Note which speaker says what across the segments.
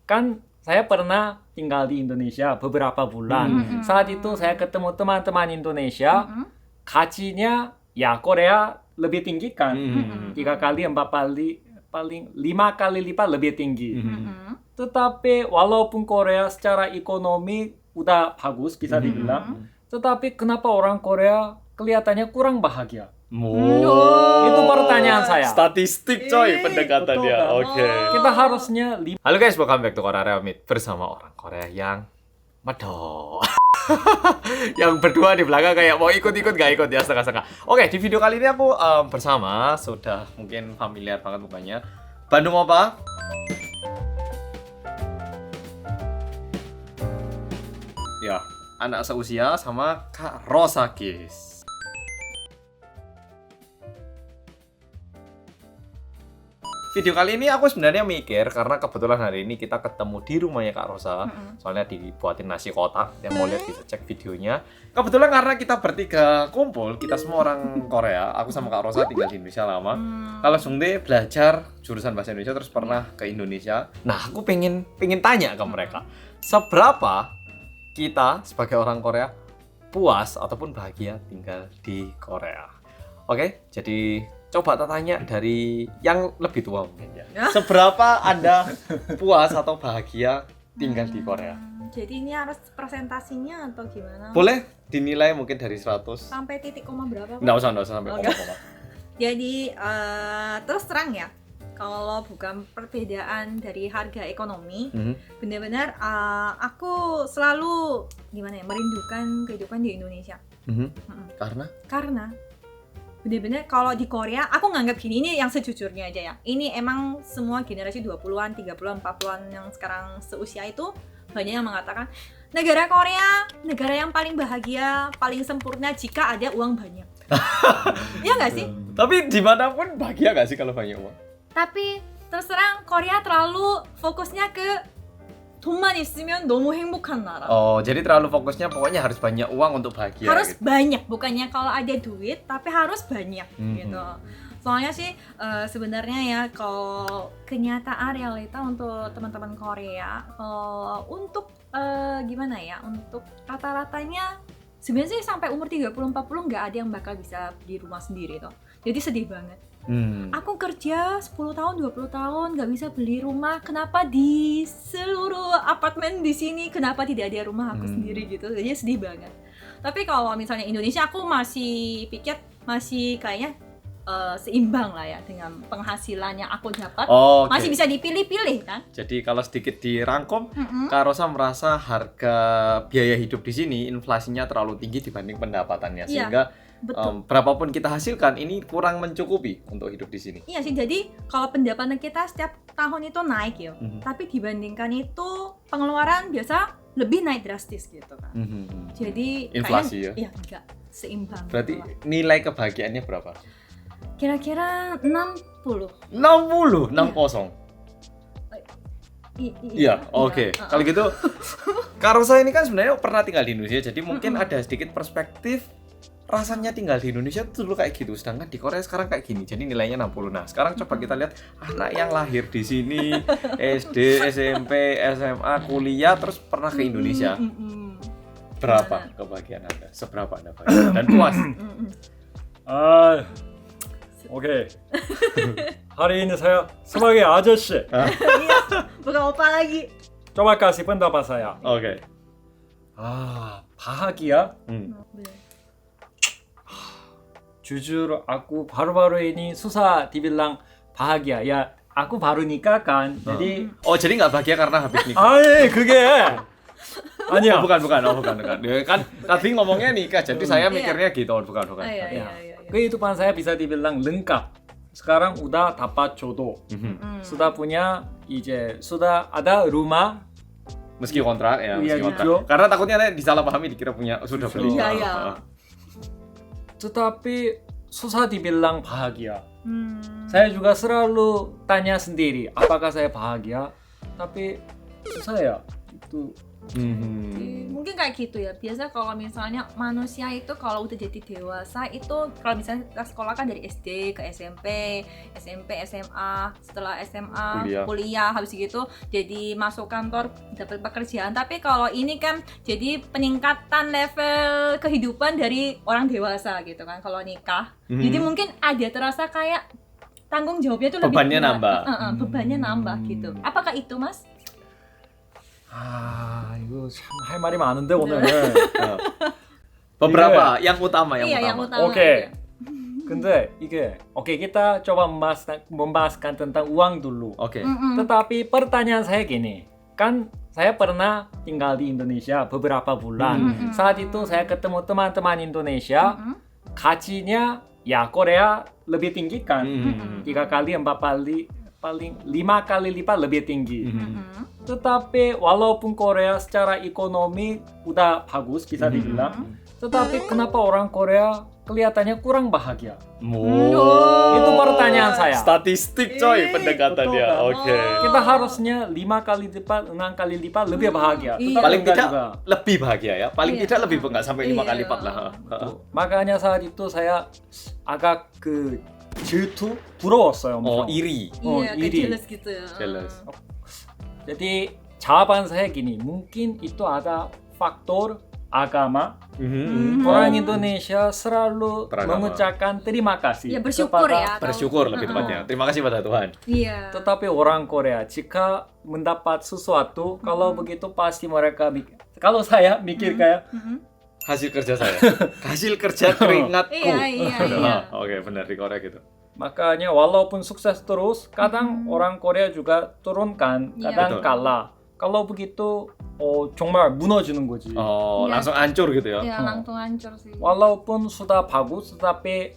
Speaker 1: kan saya pernah tinggal di Indonesia beberapa bulan. Saat itu saya ketemu teman-teman Indonesia, gajinya ya Korea lebih tinggi kan, 3 kali, 4 kali, paling 5 kali lipat lebih tinggi. Tetapi walaupun Korea secara ekonomi udah bagus bisa dibilang, tetapi kenapa orang Korea kelihatannya kurang bahagia? Itu pertanyaan saya.
Speaker 2: Statistik coy pendekatannya.
Speaker 1: betul,
Speaker 2: Oke.
Speaker 1: Kita harusnya
Speaker 2: Halo guys, welcome back to Korea Remit bersama orang Korea yang medok. Yang berdua di belakang kayak mau ikut-ikut gak ikut ya, setengah-setengah. Oke, di video kali ini aku bersama, sudah mungkin familiar banget mukanya, Bandung Opa. Ya, anak seusia sama Kak Rosakis. Video kali ini aku sebenarnya mikir karena kebetulan hari ini kita ketemu di rumahnya Kak Rosa. Soalnya dibuatin nasi kotak. Yang mau lihat bisa cek videonya. Kebetulan karena kita bertiga kumpul, kita semua orang Korea. Aku sama Kak Rosa tinggal di Indonesia lama. Kalau Sungde belajar jurusan bahasa Indonesia terus pernah ke Indonesia. Nah, aku pengen tanya ke mereka, seberapa kita sebagai orang Korea puas ataupun bahagia tinggal di Korea. Oke, jadi coba tanya dari yang lebih tua mungkin ya. Seberapa Anda puas atau bahagia tinggal di Korea?
Speaker 3: Jadi ini harus presentasinya atau gimana?
Speaker 2: Boleh dinilai mungkin dari 100.
Speaker 3: Sampai titik koma berapa? Pak?
Speaker 2: Nggak usah sampai
Speaker 3: Oke.
Speaker 2: koma-koma.
Speaker 3: Jadi terus terang ya, kalau bukan perbedaan dari harga ekonomi, benar-benar aku selalu gimana ya, merindukan kehidupan di Indonesia.
Speaker 2: Karena?
Speaker 3: Bener-bener kalau di Korea, aku nganggap gini, ini yang sejujurnya aja ya. Ini emang semua generasi 20-an, 30-an, 40-an yang sekarang seusia itu banyak yang mengatakan negara Korea, negara yang paling bahagia, paling sempurna jika ada uang banyak. Iya nggak sih?
Speaker 2: Tapi dimanapun bahagia nggak sih kalau banyak uang?
Speaker 3: Tapi terus terang Korea terlalu fokusnya ke 돈만 있으면 너무 행복한 나라.
Speaker 2: Oh, jadi terlalu fokusnya pokoknya harus banyak uang untuk bahagia.
Speaker 3: Harus
Speaker 2: gitu.
Speaker 3: banyak, bukannya kalau ada duit, tapi harus banyak gitu. Soalnya sih sebenarnya ya, kalau kenyataan realita untuk teman-teman Korea, untuk gimana ya, untuk rata-ratanya sebenarnya sih sampai umur 30-40 nggak ada yang bakal bisa beli rumah sendiri tuh. Jadi sedih banget. Aku kerja 10 tahun, 20 tahun nggak bisa beli rumah. Kenapa di seluruh apartemen di sini kenapa tidak ada rumah aku sendiri gitu. Jadi sedih banget. Tapi kalau misalnya Indonesia, aku masih pikir masih kayaknya seimbang lah ya dengan penghasilan yang aku dapat.
Speaker 2: Oh, okay.
Speaker 3: Masih bisa dipilih-pilih kan.
Speaker 2: Jadi kalau sedikit dirangkum, Kak Rosa merasa harga biaya hidup di sini inflasinya terlalu tinggi dibanding pendapatannya,
Speaker 3: Iya,
Speaker 2: sehingga
Speaker 3: betul.
Speaker 2: berapapun kita hasilkan ini kurang mencukupi untuk hidup di sini.
Speaker 3: Iya sih, jadi kalau pendapatan kita setiap tahun itu naik ya, tapi dibandingkan itu pengeluaran biasa lebih naik drastis gitu kan. Jadi
Speaker 2: Inflasi
Speaker 3: kayaknya, ya enggak seimbang.
Speaker 2: Berarti
Speaker 3: gitu lah.
Speaker 2: nilai kebahagiaannya berapa?
Speaker 3: Kira-kira 60.
Speaker 2: 60, 60. Iya, oke.
Speaker 3: Iya.
Speaker 2: Kalau gitu, Kak Rosa ini kan sebenarnya pernah tinggal di Indonesia, jadi mungkin ada sedikit perspektif rasanya tinggal di Indonesia itu dulu kayak gitu, sedangkan di Korea sekarang kayak gini, jadi nilainya 60. Nah, sekarang coba kita lihat anak yang lahir di sini, SD, SMP, SMA, kuliah, terus pernah ke Indonesia. Berapa kebahagiaan Anda? Seberapa Anda bahagia dan puas?
Speaker 1: 오케이. hari ini saya sebagai 아저씨.
Speaker 3: Iya, bukan opa lagi.
Speaker 1: coba kasih pendapat saya.
Speaker 2: Oke.
Speaker 1: bahagia? jujur aku baru-baru ini susah dibilang bahagia. Ya, aku baru nikah kan. Jadi
Speaker 2: jadi nggak bahagia karena habis nikah?
Speaker 1: 아니 그게 아니야.
Speaker 2: Bukan. Ya, kan tadi ngomongnya nikah, jadi saya mikirnya gitu. Bukan.
Speaker 3: Iya.
Speaker 1: kehidupan saya bisa dibilang lengkap. Sekarang udah dapat jodoh. sudah punya sudah ada rumah.
Speaker 2: Meski kontrak ya,
Speaker 1: Iya,
Speaker 2: meski kontrak.
Speaker 1: gitu.
Speaker 2: Karena takutnya nanti disalahpahami dikira punya sudah beli.
Speaker 3: Iya.
Speaker 1: Tetapi susah dibilang bahagia. Saya juga selalu tanya sendiri, apakah saya bahagia? Tapi susah ya. Itu
Speaker 3: Mungkin kayak gitu ya. Biasa kalau misalnya manusia itu kalau udah jadi dewasa itu, kalau misalnya kita sekolah kan dari SD ke SMP, SMA, setelah SMA kuliah, habis gitu jadi masuk kantor dapat pekerjaan. Tapi kalau ini kan jadi peningkatan level kehidupan dari orang dewasa gitu kan kalau nikah. Jadi mungkin ada terasa kayak tanggung jawabnya tuh lebih
Speaker 2: bebannya
Speaker 3: berat.
Speaker 2: nambah.
Speaker 3: Bebannya nambah gitu. Apakah itu, Mas?
Speaker 1: 이거 참 할 말이 많은데 오늘.
Speaker 2: beberapa yang utama
Speaker 3: yang utama.
Speaker 1: Oke. 근데 이게 oke kita coba membahaskan tentang uang dulu.
Speaker 2: Oke.
Speaker 1: Tetapi pertanyaan saya gini, kan saya pernah tinggal di Indonesia beberapa bulan. Saat itu saya ketemu teman-teman Indonesia, gajinya ya Korea lebih tinggi kan, 3 kali 4 kali paling 5 kali lipat lebih tinggi. Tetapi walaupun Korea secara ekonomi udah bagus bisa dibilang, tetapi kenapa orang Korea kelihatannya kurang bahagia? Itu pertanyaan saya.
Speaker 2: Statistik coy pendekatannya.
Speaker 1: betul kan?
Speaker 2: Oke.
Speaker 1: Kita harusnya 5 kali lipat, 6 kali lipat lebih bahagia.
Speaker 3: Iya.
Speaker 1: Tetapi
Speaker 2: Paling
Speaker 1: enggak
Speaker 2: tidak
Speaker 1: juga.
Speaker 2: lebih bahagia ya. Paling
Speaker 3: Iya.
Speaker 2: tidak lebih enggak sampai 5 kali
Speaker 3: Iya.
Speaker 2: lipat lah.
Speaker 1: Makanya saat itu saya agak 질투? 부러웠어요.
Speaker 2: Oh,
Speaker 1: 엄청.
Speaker 2: iri.
Speaker 3: Iya, kayak
Speaker 1: iri.
Speaker 3: jealous gitu.
Speaker 2: Jealous.
Speaker 1: Jadi jawaban saya gini, mungkin itu ada faktor agama. Orang Indonesia selalu
Speaker 2: Beragama.
Speaker 1: mengucapkan terima kasih.
Speaker 3: Ya bersyukur
Speaker 1: kepada-
Speaker 3: ya. kalau-
Speaker 2: Bersyukur lebih tepatnya. Terima kasih pada Tuhan.
Speaker 3: Iya.
Speaker 1: Tetapi orang Korea jika mendapat sesuatu, kalau begitu pasti mereka kalau saya mikir kayak
Speaker 2: Hasil kerja saya. Hasil kerja keringatku.
Speaker 3: Iya.
Speaker 2: Oke, benar di Korea gitu.
Speaker 1: makanya walaupun sukses terus, kadang orang Korea juga turunkan,
Speaker 3: Iya.
Speaker 1: kadang
Speaker 2: Betul.
Speaker 1: kalah. Kalau begitu, 정말 무너지는 거지.
Speaker 2: Oh,
Speaker 3: Iya.
Speaker 2: langsung hancur gitu ya.
Speaker 3: Iya, langsung hancur sih.
Speaker 1: walaupun sudah bagus, tetapi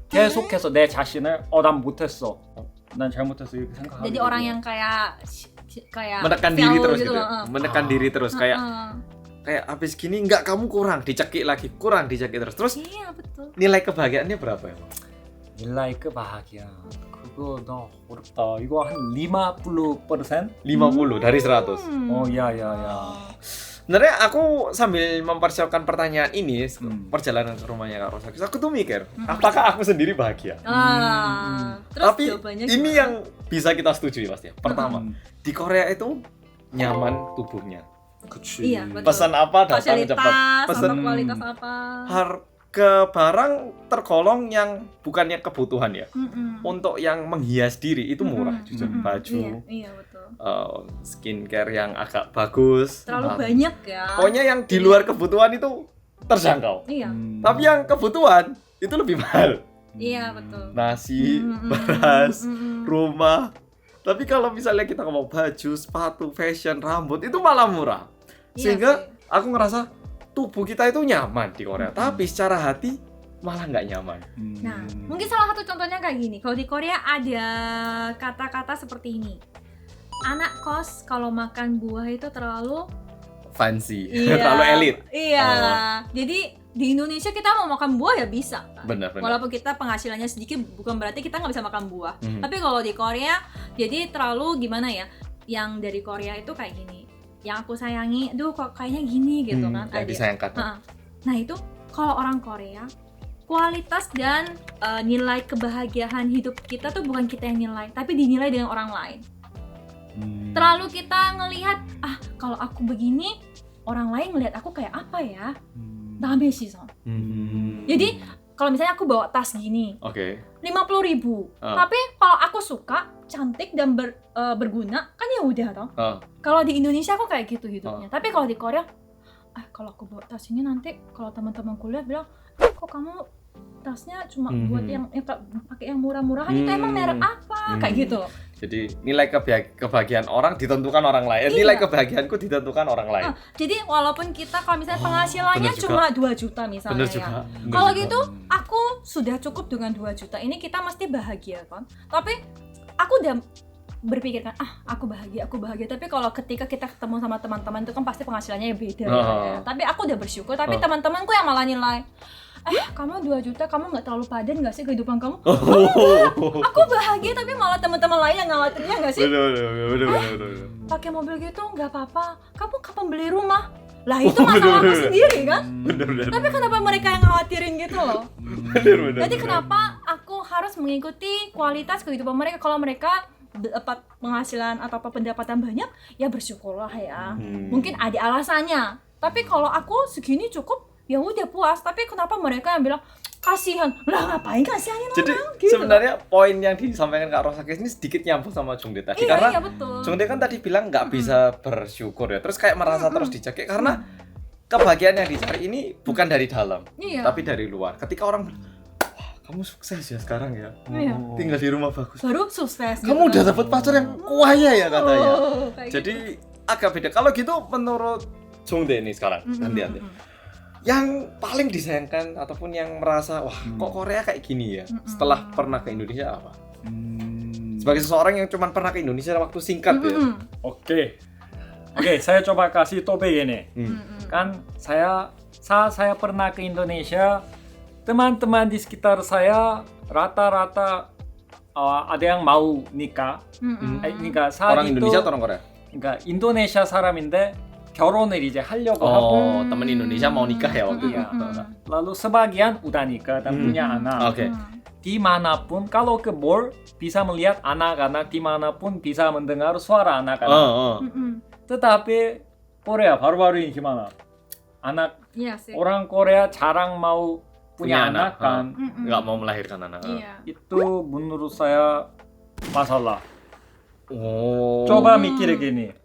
Speaker 1: 계속해서 내 자신을 난 못했어, 난 잘못했어 이렇게 생각하게
Speaker 3: Jadi
Speaker 1: 되고.
Speaker 3: orang yang kayak
Speaker 2: Menekan
Speaker 3: fail
Speaker 2: diri terus
Speaker 3: gitu
Speaker 2: gitu.
Speaker 3: loh,
Speaker 2: Ya. Menekan diri terus kayak
Speaker 3: Heeh.
Speaker 2: habis gini enggak kamu kurang, dicekik lagi, kurang dicekik terus. Terus
Speaker 3: Iya, betul.
Speaker 2: nilai kebahagiaannya berapa ya?
Speaker 1: nilai kebahagiaan 그거 너 어렵다. 이거 한 50%?
Speaker 2: 50 dari 100.
Speaker 1: ya.
Speaker 2: Sebenarnya aku sambil mempersiapkan pertanyaan ini, perjalanan ke rumahnya Kak Rosa, aku tuh mikir, apakah aku sendiri bahagia?
Speaker 3: Terus
Speaker 2: Tapi
Speaker 3: jawabannya
Speaker 2: ini
Speaker 3: gimana?
Speaker 2: yang bisa kita setujui pasti ya. Pertama, di Korea itu nyaman tubuhnya.
Speaker 1: 그치.
Speaker 3: Iya, betul.
Speaker 2: Pesan apa datang cepat.
Speaker 3: fasilitas
Speaker 2: Pesan
Speaker 3: atau kualitas apa?
Speaker 2: harga barang tergolong yang bukannya kebutuhan ya.
Speaker 3: Mm-mm.
Speaker 2: Untuk yang menghias diri itu murah, jujur.
Speaker 3: Mm-mm.
Speaker 2: Baju,
Speaker 3: Iya, betul.
Speaker 2: skincare yang agak bagus.
Speaker 3: Terlalu
Speaker 2: Nah,
Speaker 3: banyak ya.
Speaker 2: pokoknya yang di luar kebutuhan itu terjangkau.
Speaker 3: Iya.
Speaker 2: Tapi yang kebutuhan itu lebih mahal.
Speaker 3: Iya, betul.
Speaker 2: Nasi,
Speaker 3: Mm-mm.
Speaker 2: beras,
Speaker 3: Mm-mm.
Speaker 2: rumah. Tapi kalau misalnya kita ngomong baju, sepatu, fashion, rambut itu malah murah.
Speaker 3: Iya
Speaker 2: Sehingga
Speaker 3: sih.
Speaker 2: aku ngerasa tubuh kita itu nyaman di Korea, tapi secara hati malah nggak nyaman.
Speaker 3: Nah, mungkin salah satu contohnya kayak gini. Kalau di Korea ada kata-kata seperti ini. Anak kos kalau makan buah itu terlalu
Speaker 2: Fancy, terlalu elit.
Speaker 3: Iya. Jadi di Indonesia kita mau makan buah ya bisa. Kan?
Speaker 2: Benar.
Speaker 3: Walaupun kita penghasilannya sedikit bukan berarti kita nggak bisa makan buah.
Speaker 2: Mhm.
Speaker 3: Tapi kalau di Korea jadi terlalu gimana ya? Yang dari Korea itu kayak gini. Yang aku sayangi, duh kok kayaknya gini gitu kan.
Speaker 2: Yang disayangkan.
Speaker 3: Heeh. Nah itu kalau orang Korea kualitas dan nilai kebahagiaan hidup kita tuh bukan kita yang nilai, tapi dinilai dengan orang lain. Terlalu kita ngelihat kalau aku begini orang lain ngelihat aku kayak apa ya? Dame sih so. Jadi kalau misalnya aku bawa tas gini,
Speaker 2: Oke.
Speaker 3: 50.000. Tapi kalau aku suka, cantik dan berguna, kan ya udah toh. Kalau di Indonesia aku kayak gitu hidupnya. Tapi kalau di Korea, kalau aku bawa tas ini nanti kalau teman-teman kuliah bilang, kok kamu tasnya cuma buat yang pakai yang murah-murahan, itu emang merek apa? Kayak gitu loh.
Speaker 2: Jadi nilai kebahagiaan orang ditentukan orang lain.
Speaker 3: Iya.
Speaker 2: Nilai kebahagiaanku ditentukan orang lain.
Speaker 3: Jadi walaupun kita kalau misalnya penghasilannya
Speaker 2: bener juga.
Speaker 3: cuma 2 juta misalnya
Speaker 2: Bener
Speaker 3: ya.
Speaker 2: juga.
Speaker 3: Kalau gitu aku sudah cukup dengan 2 juta ini kita mesti bahagia kan. Tapi aku udah berpikir kan aku bahagia. Tapi kalau ketika kita ketemu sama teman-teman itu kan pasti penghasilannya ya beda ya. Tapi aku udah bersyukur. Tapi teman-temanku yang malah nilai kamu 2 juta, kamu nggak terlalu padan nggak sih kehidupan kamu?
Speaker 2: Oh.
Speaker 3: Aku bahagia tapi malah teman-teman lain yang ngawatirinnya nggak sih?
Speaker 2: Bener.
Speaker 3: Pakai mobil gitu nggak apa-apa, kamu kapan beli rumah? Lah itu masalah aku sendiri kan?
Speaker 2: Bener.
Speaker 3: Tapi kenapa mereka yang khawatirin gitu loh?
Speaker 2: Bener.
Speaker 3: Jadi kenapa aku harus mengikuti kualitas kehidupan mereka? Kalau mereka dapat penghasilan atau apa pendapatan banyak, ya bersyukurlah ya. Mungkin ada alasannya. Tapi kalau aku segini cukup, ya udah puas. Tapi kenapa mereka yang bilang kasihan? Lah ngapain kasihanin
Speaker 2: Jadi
Speaker 3: orang? Gitu.
Speaker 2: sebenarnya poin yang disampaikan Kak Rosa ini sedikit nyambung sama Jungde tadi, karena
Speaker 3: Iya betul.
Speaker 2: Jungde kan tadi bilang nggak bisa bersyukur ya, terus kayak merasa terus dicekik karena kebahagiaan yang dicari ini bukan dari dalam,
Speaker 3: Iya.
Speaker 2: tapi dari luar. Ketika orang bilang, wah kamu sukses ya sekarang ya,
Speaker 3: Iya.
Speaker 2: tinggal di rumah bagus,
Speaker 3: Baru sukses.
Speaker 2: kamu udah dapat pacar yang kaya ya katanya.
Speaker 3: Kayak
Speaker 2: Jadi
Speaker 3: gitu.
Speaker 2: agak beda. Kalau gitu menurut Jungde nih sekarang gantian deh. Yang paling disayangkan ataupun yang merasa wah kok Korea kayak gini ya setelah pernah ke Indonesia apa? Sebagai seseorang yang cuma pernah ke Indonesia waktu singkat ya.
Speaker 1: Oke, saya coba kasih topik ini. Kan saat saya pernah ke Indonesia, teman-teman di sekitar saya rata-rata ada yang mau nikah. 그러니까 saat
Speaker 2: Orang
Speaker 1: itu
Speaker 2: Indonesia atau orang Korea?
Speaker 1: 그러니까 인도네시아 사람인데 결혼을 이제 하려고 하고
Speaker 2: teman Indonesia mau nikah ya waktu itu.
Speaker 1: lalu sebagian udah nikah dan punya anak.
Speaker 2: Oke.
Speaker 1: Dimanapun kalau ke mall bisa melihat anak-anak, dimanapun bisa mendengar suara anak-anak. Tetapi Korea baru-baru ini gimana? Anak
Speaker 3: Iya sih.
Speaker 1: orang Korea jarang mau punya anak kan?
Speaker 2: Nggak mau melahirkan anak.
Speaker 3: Iya.
Speaker 1: Itu menurut saya masalah.
Speaker 2: Oh.
Speaker 1: Coba mikir gini.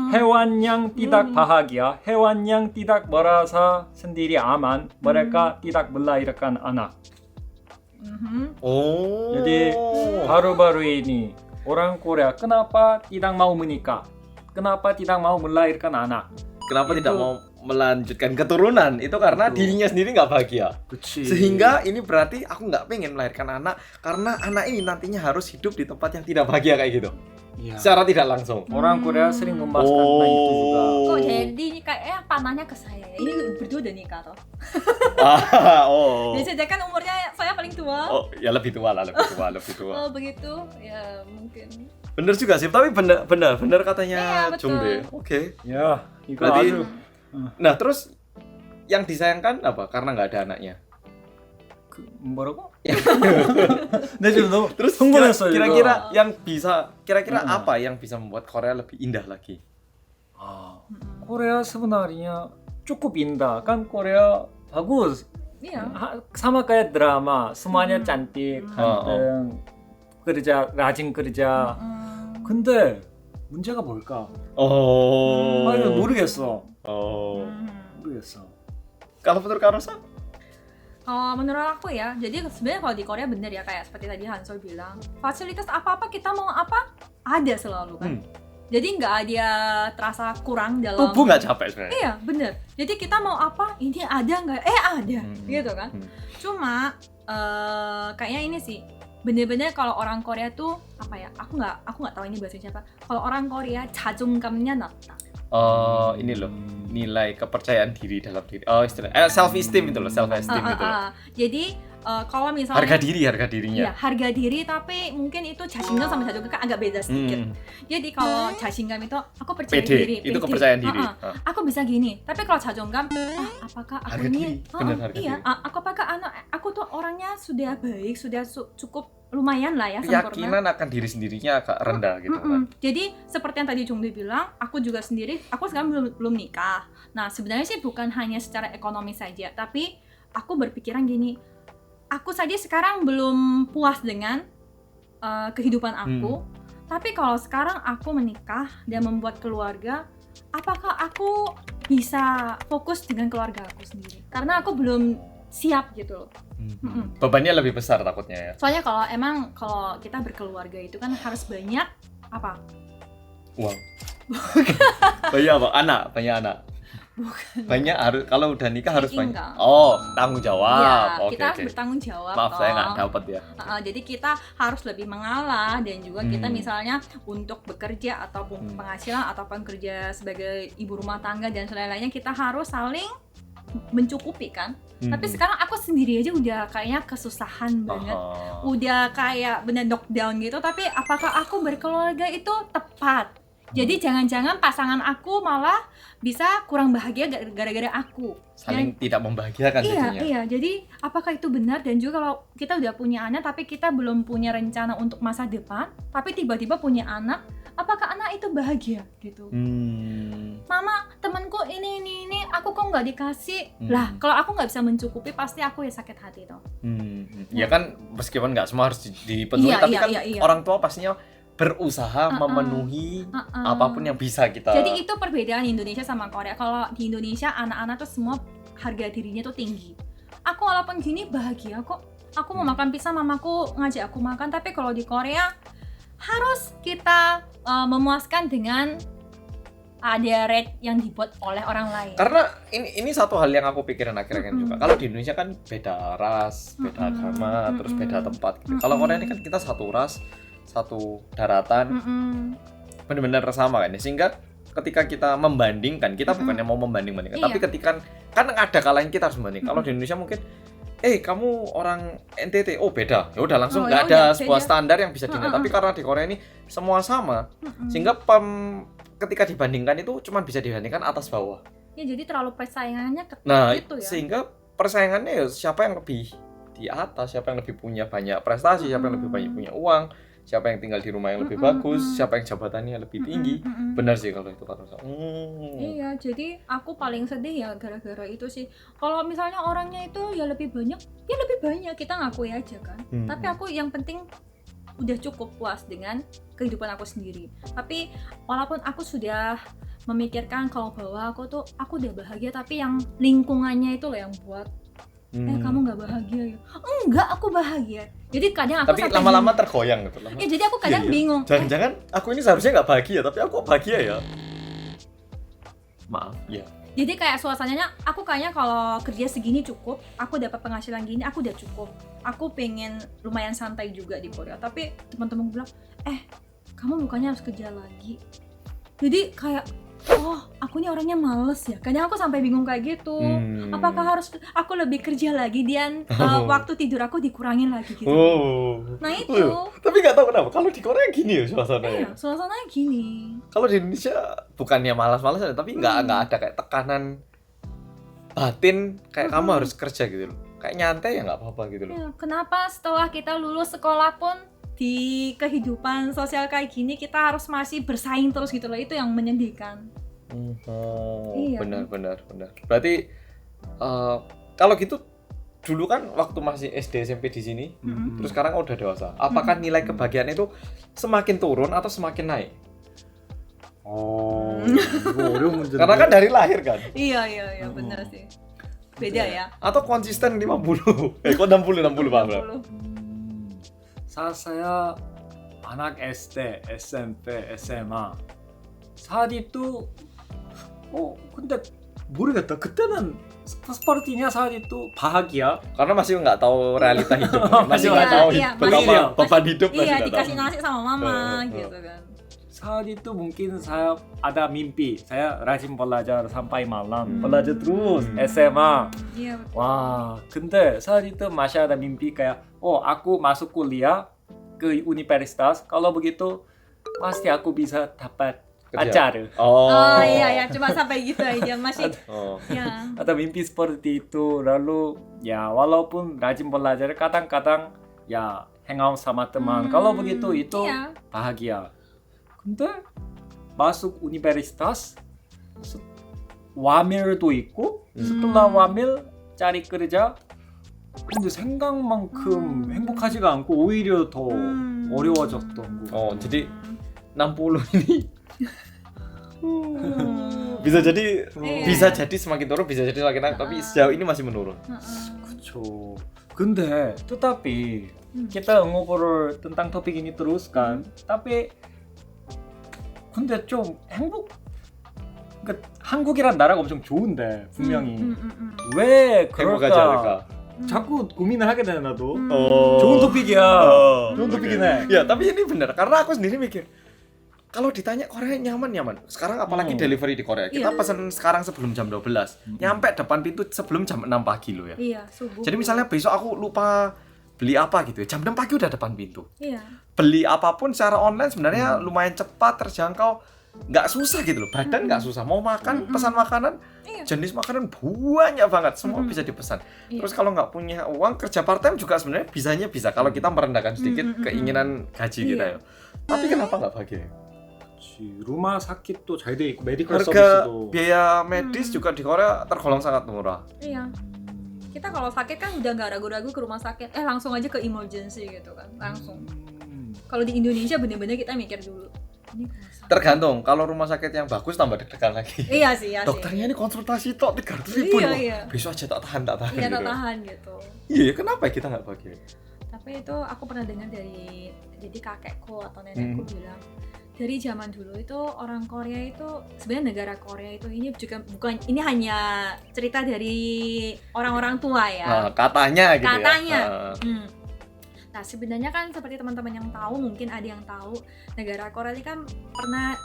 Speaker 1: Hewan yang tidak bahagia, hewan yang tidak merasa sendiri aman, mereka tidak melahirkan anak.
Speaker 2: Oh.
Speaker 1: Jadi baru-baru ini orang Korea kenapa tidak mau menikah? Kenapa tidak mau melahirkan anak?
Speaker 2: Kenapa tidak mau melanjutkan keturunan? Itu karena dirinya sendiri nggak bahagia. Sehingga ini berarti aku nggak pengen melahirkan anak karena anak ini nantinya harus hidup di tempat yang tidak bahagia kayak gitu.
Speaker 1: Ya.
Speaker 2: Secara tidak langsung.
Speaker 1: Orang Korea sering membahas karena itu juga.
Speaker 3: Kok jadi kayaknya panahnya ke saya ya? Ini berdua udah nikah toh?
Speaker 2: Oh.
Speaker 3: Jadi saya kan umurnya saya paling tua.
Speaker 2: Oh, ya lebih tua lah, lebih tua.
Speaker 3: Oh begitu, ya mungkin.
Speaker 2: Bener juga sih, tapi bener katanya
Speaker 3: Iya, betul.
Speaker 2: Jungde. Oke.
Speaker 1: Ya, itu
Speaker 2: Berarti-
Speaker 1: aja.
Speaker 2: Nah, terus yang disayangkan apa? Karena nggak ada anaknya.
Speaker 1: 뭐라고? 네, 지금 너무
Speaker 2: Terus
Speaker 1: 흥분했어요.
Speaker 2: kira-kira apa yang bisa membuat Korea lebih indah lagi?
Speaker 1: Korea sebenarnya cukup indah kan Korea bagus.
Speaker 3: Iya.
Speaker 1: Sama kayak drama, semuanya cantik, ganteng, rajin kerja. 근데 문제가 뭘까?
Speaker 2: Oh.
Speaker 1: 모르겠어. 모르겠어.
Speaker 2: Kalau menurut Kak Rosa?
Speaker 3: Kalau menurut aku ya, jadi sebenarnya kalau di Korea bener ya kayak seperti tadi Hansol bilang, fasilitas apa-apa kita mau apa ada selalu kan. Jadi nggak ada terasa kurang dalam.
Speaker 2: Tubuh nggak capek sebenarnya.
Speaker 3: Iya bener. Jadi kita mau apa ini ada nggak? Ada, gitu kan. Cuma kayaknya ini sih bener-bener kalau orang Korea tuh apa ya? Aku nggak tahu ini bahasa siapa. Kalau orang Korea 자존감nya 낮다.
Speaker 2: Ini loh, nilai kepercayaan diri dalam diri. Istilah self esteem itu loh, self esteem itu loh.
Speaker 3: Jadi kalau misalnya
Speaker 2: Harga dirinya.
Speaker 3: Iya, harga diri tapi mungkin itu 자신감 sama 자존감 kan agak beda sedikit. Jadi kalau 자신감 itu aku percaya
Speaker 2: pede,
Speaker 3: diri,
Speaker 2: itu
Speaker 3: pede.
Speaker 2: kepercayaan diri.
Speaker 3: Aku bisa gini. Tapi kalau 자존감, apakah aku
Speaker 2: Harga
Speaker 3: ini
Speaker 2: diri, benar harga
Speaker 3: iya,
Speaker 2: diri.
Speaker 3: apakah aku tuh orangnya sudah baik, sudah cukup lumayan lah ya sempurna.
Speaker 2: Keyakinan akan diri sendirinya agak rendah gitu kan.
Speaker 3: Jadi seperti yang tadi Jungde bilang, aku juga sendiri, aku sekarang belum nikah. Nah sebenarnya sih bukan hanya secara ekonomi saja, tapi aku berpikiran gini, aku saja sekarang belum puas dengan kehidupan aku. Tapi kalau sekarang aku menikah dan membuat keluarga, apakah aku bisa fokus dengan keluarga aku sendiri? Karena aku belum siap gitu loh.
Speaker 2: Bebannya lebih besar takutnya ya.
Speaker 3: Soalnya kalau kita berkeluarga itu kan harus banyak apa?
Speaker 2: Uang. Banyak anak. Banyak harus kalau udah nikah harus banyak.
Speaker 3: Income.
Speaker 2: Oh, tanggung jawab.
Speaker 3: Iya,
Speaker 2: Oke,
Speaker 3: kita harus
Speaker 2: oke.
Speaker 3: bertanggung jawab.
Speaker 2: Maaf saya
Speaker 3: toh.
Speaker 2: nggak dapat ya.
Speaker 3: Jadi kita harus lebih mengalah dan juga kita misalnya untuk bekerja ataupun penghasilan ataupun kerja sebagai ibu rumah tangga dan lain-lainnya kita harus saling mencukupi kan. Tapi sekarang aku sendiri aja udah kayaknya kesusahan banget. Udah kayak bener knockdown gitu. Tapi apakah aku berkeluarga itu tepat? Jadi jangan-jangan pasangan aku malah bisa kurang bahagia gara-gara aku.
Speaker 2: Saling tidak membahagiakan jadinya.
Speaker 3: Iya, jadi apakah itu benar? Dan juga kalau kita udah punya anak tapi kita belum punya rencana untuk masa depan, tapi tiba-tiba punya anak, apakah anak itu bahagia gitu? Mama, temanku ini, aku kok nggak dikasih? Lah, kalau aku nggak bisa mencukupi, pasti aku ya sakit hati toh.
Speaker 2: Ya kan, meskipun nggak semua harus dipenuhi, tapi kan orang tua pastinya berusaha memenuhi apapun yang bisa kita.
Speaker 3: Jadi itu perbedaan Indonesia sama Korea. Kalau di Indonesia anak-anak tuh semua harga dirinya tuh tinggi. Aku walaupun gini bahagia kok. Aku mau makan pizza, mamaku ngajak aku makan. Tapi kalau di Korea harus kita memuaskan dengan ada rate yang dibuat oleh orang lain.
Speaker 2: Karena ini satu hal yang aku pikirin akhirnya juga. Kalau di Indonesia kan beda ras, beda agama, terus beda tempat. Gitu. Kalau Korea ini kan kita satu ras, satu daratan, benar-benar sama kan ya. Sehingga ketika kita membandingkan, kita bukannya mau membanding-bandingkan, tapi ketika kan ada kalanya kita harus membanding. Kalau di Indonesia mungkin kamu orang NTT, oh beda, ya udah langsung nggak ada sebuah standar yang bisa dinilai. Tapi karena di Korea ini semua sama, sehingga ketika dibandingkan itu cuma bisa dibandingkan atas bawah.
Speaker 3: Ya jadi terlalu persaingannya ketat gitu ya.
Speaker 2: Sehingga persaingannya ya siapa yang lebih di atas, siapa yang lebih punya banyak prestasi, siapa yang lebih banyak punya uang, siapa yang tinggal di rumah yang lebih bagus, siapa yang jabatannya lebih tinggi. Benar sih kalau itu kata saya.
Speaker 3: Iya, jadi aku paling sedih ya gara-gara itu sih. Kalau misalnya orangnya itu ya lebih banyak, kita ngakui aja kan. Tapi aku yang penting udah cukup puas dengan kehidupan aku sendiri. Tapi walaupun aku sudah memikirkan kalau bahwa aku udah bahagia, tapi yang lingkungannya itu loh yang buat kamu nggak bahagia ya? Enggak, aku bahagia. Jadi kadang aku
Speaker 2: tapi lama-lama tergoyang gitu.
Speaker 3: Ya jadi aku kadang bingung.
Speaker 2: Jangan-jangan aku ini seharusnya nggak bahagia, tapi aku bahagia ya. Maaf, ya.
Speaker 3: Jadi kayak suasananya, aku kayaknya kalau kerja segini cukup, aku dapat penghasilan gini, aku udah cukup. Aku pengen lumayan santai juga di Korea. Tapi teman-teman bilang, kamu bukannya harus kerja lagi. Jadi kayak, aku ini orangnya males ya. Kadang aku sampai bingung kayak gitu. Apakah harus aku lebih kerja lagi dan waktu tidur aku dikurangin lagi gitu. Nah itu.
Speaker 2: Tapi nggak tahu kenapa. Kalau di Korea gini ya suasananya.
Speaker 3: Iya, suasananya gini.
Speaker 2: Kalau di Indonesia bukannya malas-malas, tapi nggak ada kayak tekanan batin kayak kamu harus kerja gitu loh. Kayak nyantai ya nggak apa-apa gitu loh.
Speaker 3: Ya, kenapa setelah kita lulus sekolah pun di kehidupan sosial kayak gini kita harus masih bersaing terus gitu loh. Itu yang menyedihkan. Iya.
Speaker 2: Benar. Berarti kalau gitu dulu kan waktu masih SD SMP di sini, terus sekarang udah dewasa. Apakah nilai kebahagiaan itu semakin turun atau semakin naik? Karena kan dari lahir kan.
Speaker 3: Iya, benar sih. Beda ya.
Speaker 2: Atau konsisten 50. Kok 60 Pak?
Speaker 1: saat saya anak SD, SMP, SMA saat itu 근데 모르겠다. 그때는 sepertinya saat itu bahagia
Speaker 2: karena masih nggak tahu realita hidup, masih nggak tahu beban hidup,
Speaker 3: iya, dikasih nasi sama mama gitu kan.
Speaker 1: Saat itu mungkin saya ada mimpi, saya rajin belajar sampai malam, belajar terus SMA.
Speaker 3: Iya.
Speaker 1: Wah, 근데 saat itu masih ada mimpi kayak, aku masuk kuliah ke universitas, kalau begitu pasti aku bisa dapat pacar.
Speaker 3: Iya, cuma sampai gitu aja masih. Ya.
Speaker 1: Ada mimpi seperti itu. Lalu ya walaupun rajin belajar, kadang-kadang ya hangout sama teman. Kalau begitu itu bahagia. 근데 masuk universitas 와밀도 있고 setelah 와밀 cari kerja 근데 생각만큼 행복하지가 않고 오히려 더 어려워졌던 거.
Speaker 2: jadi 60 ini bisa jadi semakin turun, bisa jadi semakin naik, tapi sejauh ini masih menurun.
Speaker 1: 그렇죠. 근데 tetapi kita ngobrol tentang topik ini terus kan, tapi 근데 좀 그러니까 한국이란 나라가 엄청 좋은데 분명히 왜 그럴까? 자꾸 고민을 하게 되네 나도. 좋은 토픽이야. 좋은 토픽이네.
Speaker 2: Ya, tapi ini benar karena aku sendiri mikir kalau ditanya Korea nyaman. Sekarang apalagi delivery di Korea. Kita pesan sekarang sebelum jam 12. Nyampe depan pintu sebelum jam 6 pagi loh ya.
Speaker 3: Iya, subuh.
Speaker 2: Jadi misalnya besok aku lupa beli apa gitu ya, jam 6 pagi udah depan pintu.
Speaker 3: Iya.
Speaker 2: Beli apapun secara online sebenarnya lumayan cepat, terjangkau, nggak susah gitu loh. Badan nggak susah. Mau makan, pesan makanan, jenis makanan banyak banget, semua bisa dipesan. Terus kalau nggak punya uang, kerja part time juga sebenarnya bisa kalau kita merendahkan sedikit keinginan gaji kita ya. Tapi kenapa nggak bahagia?
Speaker 1: rumah sakit tuh 잘 돼 있고 메디컬
Speaker 2: harga
Speaker 1: 서비스도
Speaker 2: biaya medis juga di Korea tergolong sangat murah.
Speaker 3: Iya. Kita kalau sakit kan udah nggak ragu-ragu ke rumah sakit, langsung aja ke emergency gitu kan, langsung. Kalau di Indonesia bener-bener kita mikir dulu. Ini rumah sakit.
Speaker 2: Tergantung, kalau rumah sakit yang bagus tambah deg-degan lagi.
Speaker 3: Iya sih.
Speaker 2: Dokternya ini konsultasi tok 300.000 loh.
Speaker 3: Iya.
Speaker 2: Besok aja tak tahan
Speaker 3: Iya,
Speaker 2: gitu.
Speaker 3: tak tahan gitu.
Speaker 2: Iya, kenapa kita nggak bahagia?
Speaker 3: Tapi itu aku pernah dengar dari jadi kakekku atau nenekku bilang, dari zaman dulu itu orang Korea itu sebenarnya negara Korea itu ini juga bukan, ini hanya cerita dari orang-orang tua ya.
Speaker 2: Nah, katanya gitu
Speaker 3: Katanya.
Speaker 2: ya.
Speaker 3: Nah sebenarnya kan seperti teman-teman yang tahu, mungkin ada yang tahu, negara Korea ini kan pernah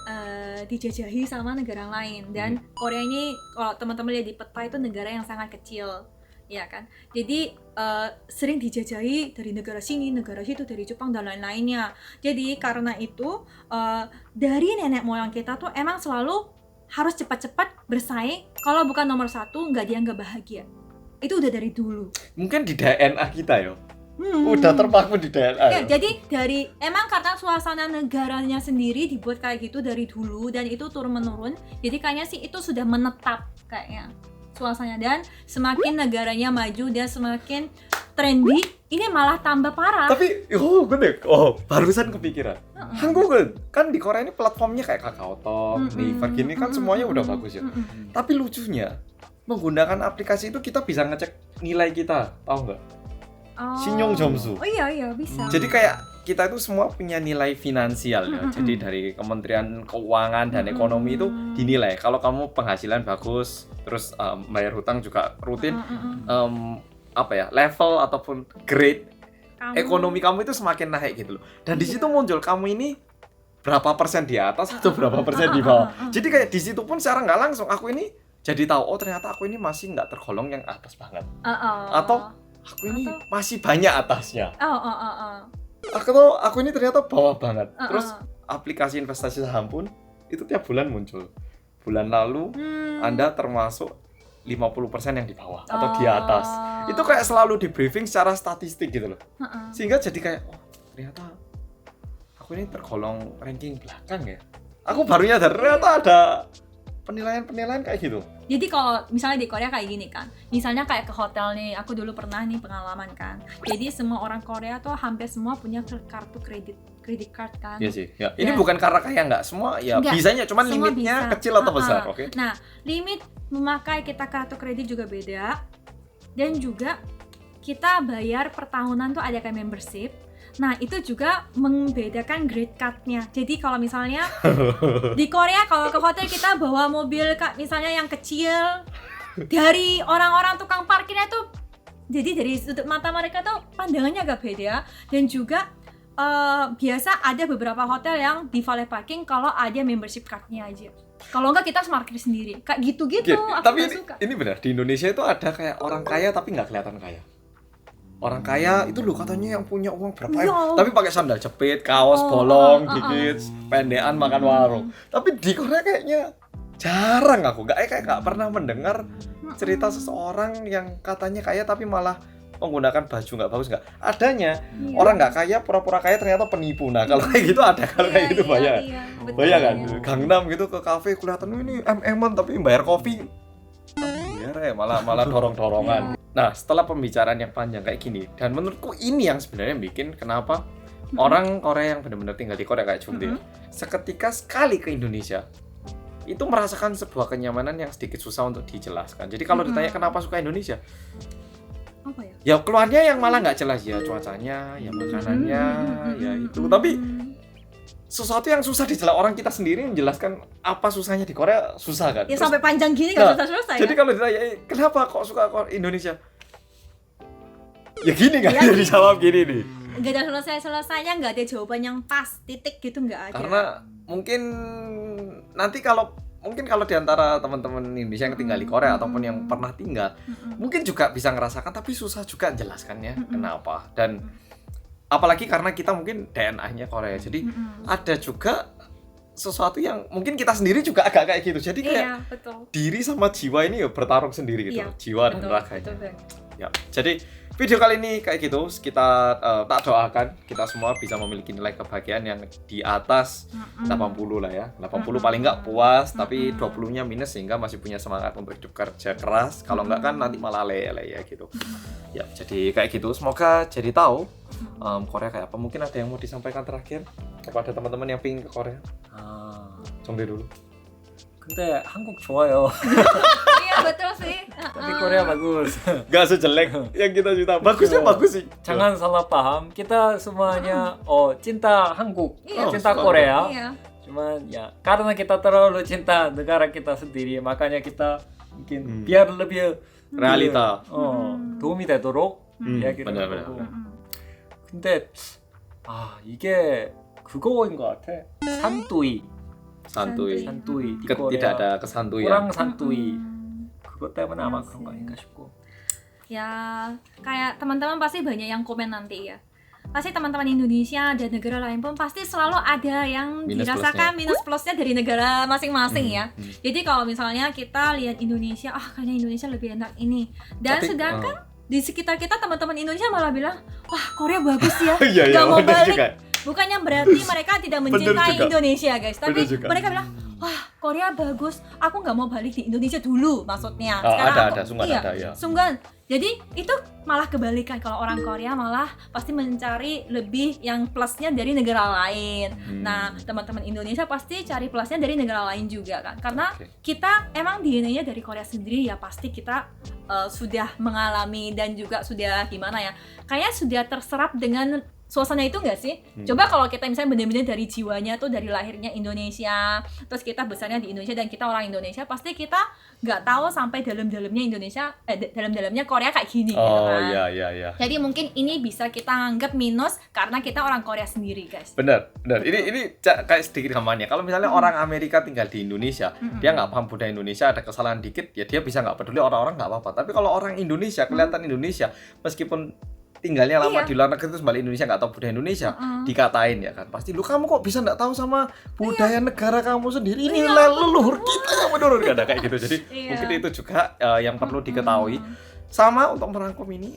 Speaker 3: dijajahi sama negara lain, dan Korea ini kalau teman-teman lihat di peta itu negara yang sangat kecil, ya kan. Jadi sering dijajahi dari negara sini, negara situ, dari Jepang dan lain-lainnya. Jadi karena itu dari nenek moyang kita tuh emang selalu harus cepat-cepat bersaing. Kalau bukan nomor 1 nggak dianggap bahagia. Itu udah dari dulu.
Speaker 2: Mungkin di DNA kita ya. Udah terpaku di DNA.
Speaker 3: Ya, jadi dari emang karena suasana negaranya sendiri dibuat kayak gitu dari dulu dan itu turun menurun. Jadi kayaknya sih itu sudah menetap kayaknya suasananya, dan semakin negaranya maju dan semakin trendy, ini malah tambah parah.
Speaker 2: Tapi barusan kepikiran. Hangguk kan di Korea ini platformnya kayak KakaoTalk, Naver gini kan semuanya udah bagus ya. Tapi lucunya menggunakan aplikasi itu kita bisa ngecek nilai kita, tahu nggak? Sinyong 점수.
Speaker 3: Oh iya bisa.
Speaker 2: Jadi kayak kita itu semua punya nilai finansial ya. Jadi dari Kementerian Keuangan dan Ekonomi itu dinilai. Kalau kamu penghasilan bagus, terus bayar hutang juga rutin, level ataupun grade ekonomi kamu itu semakin naik gitu loh. Dan di situ muncul kamu ini berapa persen di atas atau berapa persen di bawah. Jadi kayak di situ pun secara nggak langsung aku ini jadi tahu, oh ternyata aku ini masih nggak tergolong yang atas banget. Atau aku ini masih banyak atasnya. Aku ini ternyata bawah banget. Terus aplikasi investasi saham pun itu tiap bulan muncul. Bulan lalu Anda termasuk 50% yang di bawah atau di atas. Itu kayak selalu di briefing secara statistik gitu loh. Sehingga jadi kayak, oh ternyata aku ini tergolong ranking belakang ya. Aku baru nyadar ternyata ada penilaian kayak gitu.
Speaker 3: Jadi kalau misalnya di Korea kayak gini kan, misalnya kayak ke hotel nih, aku dulu pernah nih pengalaman kan. Jadi semua orang Korea tuh hampir semua punya kartu kredit card kan.
Speaker 2: Iya sih. Ya. Ini bukan karena kayak nggak semua ya,
Speaker 3: enggak,
Speaker 2: bisanya cuman
Speaker 3: semua
Speaker 2: limitnya
Speaker 3: bisa.
Speaker 2: kecil atau besar, oke?
Speaker 3: Nah, limit memakai kita kartu kredit juga beda. Dan juga kita bayar per tahunan tuh ada kayak membership. Nah, itu juga membedakan grade card-nya. Jadi kalau misalnya di Korea kalau ke hotel kita bawa mobil misalnya yang kecil, dari orang-orang tukang parkirnya tuh, jadi dari sudut mata mereka tuh pandangannya agak beda. Dan juga biasa ada beberapa hotel yang di valet parking kalau ada membership card-nya aja. Kalau enggak kita harus parkir sendiri. Kayak gitu-gitu, aku
Speaker 2: tapi
Speaker 3: gak suka.
Speaker 2: ini benar, di Indonesia itu ada kayak orang kaya tapi nggak kelihatan kaya. Orang kaya itu loh katanya yang punya uang berapa ya, tapi pakai sandal jepit, kaos bolong, gigit, pendekan, makan warung. Tapi di Korea kayaknya jarang, aku nggak pernah mendengar cerita seseorang yang katanya kaya tapi malah menggunakan baju nggak bagus. Nggak adanya. Orang nggak kaya pura-pura kaya ternyata penipu. Nah kalau kayak gitu ada, kalau kayak gitu banyak. Banyak kan, Gangnam gitu ke kafe kelihatan ini MM-an tapi bayar kopi malah dorong-dorongan. Nah, setelah pembicaraan yang panjang kayak gini, dan menurutku ini yang sebenarnya bikin kenapa orang Korea yang benar-benar tinggal di Korea kayak Jungde seketika sekali ke Indonesia itu merasakan sebuah kenyamanan yang sedikit susah untuk dijelaskan. Jadi kalau ditanya kenapa suka Indonesia,
Speaker 3: apa ya?
Speaker 2: Ya keluarnya yang malah nggak jelas, ya cuacanya, ya makanannya, ya itu. Tapi sesuatu yang susah dijelaskan, orang kita sendiri menjelaskan apa susahnya di Korea susah kan?
Speaker 3: Ya terus, sampai panjang gini nggak selesai.
Speaker 2: Jadi kalau ditanya kenapa kok suka Indonesia, ya gini nggak bisa dijawab gini nih.
Speaker 3: nggak ada selesai-selesainya, nggak ada jawaban yang pas, titik gitu nggak ada.
Speaker 2: Karena mungkin nanti kalau di antara teman-teman Indonesia yang tinggal di Korea ataupun yang pernah tinggal, mungkin juga bisa ngerasakan, tapi susah juga jelaskannya kenapa. Dan apalagi karena kita mungkin DNA-nya Korea, jadi ada juga sesuatu yang mungkin kita sendiri juga agak kayak gitu. Jadi kayak
Speaker 3: betul.
Speaker 2: diri sama jiwa ini ya bertarung sendiri gitu, jiwa dan raganya.
Speaker 3: Betul.
Speaker 2: Ya, jadi video kali ini kayak gitu. Kita tak doakan kita semua bisa memiliki nilai kebahagiaan yang di atas 80 lah ya. 80 paling nggak puas, tapi 20-nya minus sehingga masih punya semangat untuk hidup kerja keras. Kalau nggak kan nanti malah lele ya gitu. Ya, jadi kayak gitu. Semoga jadi tahu Korea kayak apa. Mungkin ada yang mau disampaikan terakhir kepada teman-teman yang pingin ke Korea. Jongde dulu.
Speaker 1: 근데 한국 좋아요.
Speaker 3: Iya betul sih.
Speaker 1: tapi Korea bagus.
Speaker 2: Gak sejelek yang kita cerita. Bagusnya bagus sih.
Speaker 1: Jangan salah paham. Kita semuanya cinta 한국,
Speaker 3: Iya.
Speaker 1: cinta Korea.
Speaker 3: Iya.
Speaker 1: Cuman ya karena kita terlalu cinta negara kita sendiri, makanya kita mungkin biar lebih
Speaker 2: Realita.
Speaker 1: 도움이 되도록 이야기를
Speaker 2: benar.
Speaker 1: 하고. 근데 이게 그거인 것 같아. 산뚜이
Speaker 2: Santuy.
Speaker 1: di Korea.
Speaker 2: Tidak ada kesantuyan.
Speaker 1: kurang santuy. 그것 때문에 아마 그런 거 아닌가 싶고.
Speaker 3: Ya, kayak teman-teman pasti banyak yang komen nanti ya. Pasti teman-teman Indonesia dan negara lain pun pasti selalu ada yang
Speaker 2: Minus
Speaker 3: dirasakan minus plusnya dari negara masing-masing ya. Jadi kalau misalnya kita lihat Indonesia, kayaknya Indonesia lebih enak ini. Dan
Speaker 2: Tapi,
Speaker 3: sedangkan di sekitar kita teman-teman Indonesia malah bilang, wah Korea bagus ya,
Speaker 2: Iya,
Speaker 3: gak mau
Speaker 2: bener
Speaker 3: balik.
Speaker 2: juga.
Speaker 3: Bukannya berarti mereka tidak mencintai
Speaker 2: juga.
Speaker 3: Indonesia guys, tapi
Speaker 2: Bener juga.
Speaker 3: mereka bilang, wah Korea bagus, aku nggak mau balik di Indonesia dulu maksudnya.
Speaker 2: Ada, sungguhan
Speaker 3: iya,
Speaker 2: ada ya.
Speaker 3: sungguhan. Jadi itu malah kebalikan, kalau orang Korea malah pasti mencari lebih yang plusnya dari negara lain. Nah teman-teman Indonesia pasti cari plusnya dari negara lain juga kan, karena kita emang DNA-nya dari Korea sendiri ya, pasti kita sudah mengalami dan juga sudah gimana ya, kayaknya sudah terserap dengan suasana itu nggak sih? Coba kalau kita misalnya benar-benar dari jiwanya tuh dari lahirnya Indonesia, terus kita besarnya di Indonesia dan kita orang Indonesia, pasti kita nggak tahu sampai dalam-dalamnya Indonesia, dalam-dalamnya Korea kayak gini gitu kan.
Speaker 2: Iya.
Speaker 3: Jadi mungkin ini bisa kita anggap minus karena kita orang Korea sendiri guys.
Speaker 2: Benar. Ini kayak sedikit gambarnya. Kalau misalnya orang Amerika tinggal di Indonesia, dia nggak paham budaya Indonesia, ada kesalahan dikit, ya dia bisa nggak peduli, orang-orang nggak apa-apa. Tapi kalau orang Indonesia kelihatan Indonesia, meskipun tinggalnya lama di luar negeri terus balik Indonesia nggak tahu budaya Indonesia, dikatain ya kan, pasti lu kamu kok bisa nggak tahu sama budaya negara kamu sendiri, ini leluhur kita yang menurun, ada kayak gitu. Jadi mungkin itu juga yang perlu diketahui. Sama untuk merangkum ini,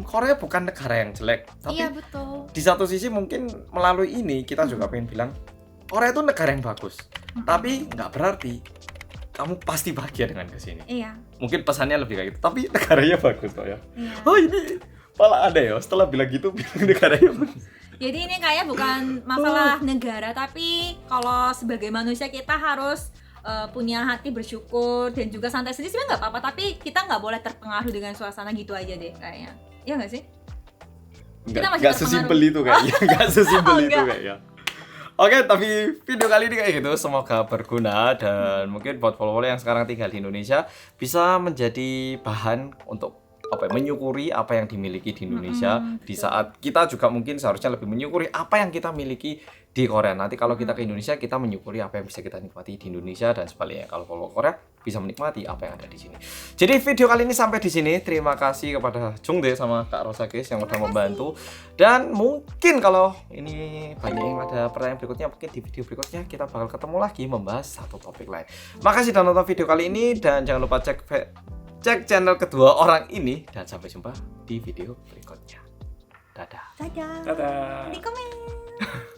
Speaker 2: Korea bukan negara yang jelek, tapi
Speaker 3: betul.
Speaker 2: di satu sisi mungkin melalui ini kita juga pengen bilang Korea itu negara yang bagus, tapi nggak berarti kamu pasti bahagia dengan kesini.
Speaker 3: Iya.
Speaker 2: Mungkin pesannya lebih kayak gitu, tapi negaranya bagus kok ya.
Speaker 3: Iya.
Speaker 2: Ini malah ada ya setelah bilang gitu bilang negaranya bagus.
Speaker 3: Jadi ini kayak bukan masalah negara, tapi kalau sebagai manusia kita harus punya hati bersyukur dan juga santai sendiri, sebenarnya nggak apa-apa, tapi kita nggak boleh terpengaruh dengan suasana gitu aja deh kayaknya. Iya nggak sih? Kita masih
Speaker 2: Nggak sesimpel itu kayaknya. Nggak sesimpel itu kayaknya. Oke, tapi video kali ini kayak gitu, semoga berguna dan mungkin buat follower yang sekarang tinggal di Indonesia bisa menjadi bahan untuk menyukuri apa yang dimiliki di Indonesia, di saat kita juga mungkin seharusnya lebih menyukuri apa yang kita miliki di Korea. Nanti kalau kita ke Indonesia, kita menyukuri apa yang bisa kita nikmati di Indonesia dan sebaliknya. Kalau Korea bisa menikmati apa yang ada di sini. Jadi video kali ini sampai di sini. Terima kasih kepada Jongde sama Kak Rosa guys yang udah membantu. Dan mungkin kalau ini banyak yang ada pertanyaan berikutnya, mungkin di video berikutnya kita bakal ketemu lagi membahas satu topik lain. Makasih sudah nonton video kali ini dan jangan lupa cek channel kedua orang ini dan sampai jumpa di video berikutnya. Dadah.
Speaker 3: Dadah.
Speaker 1: Dadah.
Speaker 3: Di komen.